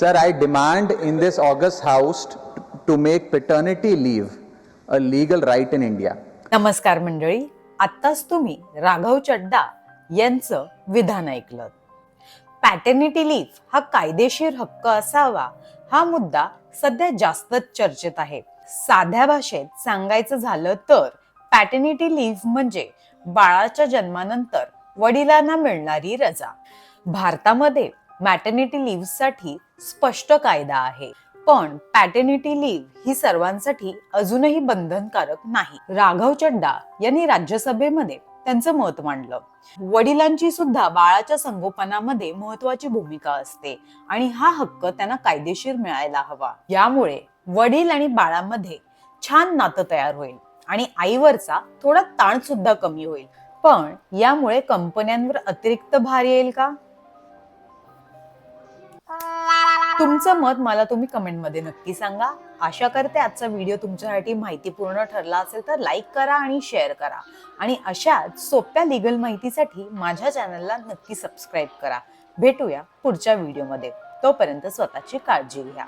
Sir, I demand in this August House to make paternity leave a legal right in India. नमस्कार मंडळी, आत्ताच तुम्ही राघव चड्डा यांचं विधान ऐकलं. पॅटर्निटी लीव्ह हा कायदेशीर हक्क असावा हा मुद्दा सध्या जास्तच चर्चेत आहे. साध्या भाषेत सांगायचं झालं तर पॅटर्निटी लीव्ह म्हणजे बाळाच्या जन्मानंतर वडिलांना मिळणारी रजा. भारतामध्ये मॅटर्निटी लीव्ह साठी स्पष्ट कायदा आहे, पण पॅटर्निटी लीव्ह ही सर्वांसाठी अजूनही बंधनकारक नाही. राघव चड्डा यांनी राज्यसभेमध्ये त्यांचं मत मांडलं. वडिलांची सुद्धा बाळाच्या संगोपनामध्ये महत्वाची भूमिका असते आणि हा हक्क त्यांना कायदेशीर मिळायला हवा. यामुळे वडील आणि बाळामध्ये छान नातं तयार होईल आणि आईवरचा थोडा ताण सुद्धा कमी होईल. पण यामुळे कंपन्यांवर अतिरिक्त भार येईल का? तुमचं मत मला तुम्ही कमेंटमध्ये नक्की सांगा. आशा करते आजचा व्हिडिओ तुमच्यासाठी माहितीपूर्ण ठरला असेल तर लाईक करा आणि शेअर करा आणि अशाच सोप्या लीगल माहितीसाठी माझ्या चॅनलला नक्की सबस्क्राईब करा. भेटूया पुढच्या व्हिडिओमध्ये. तोपर्यंत स्वतःची काळजी घ्या.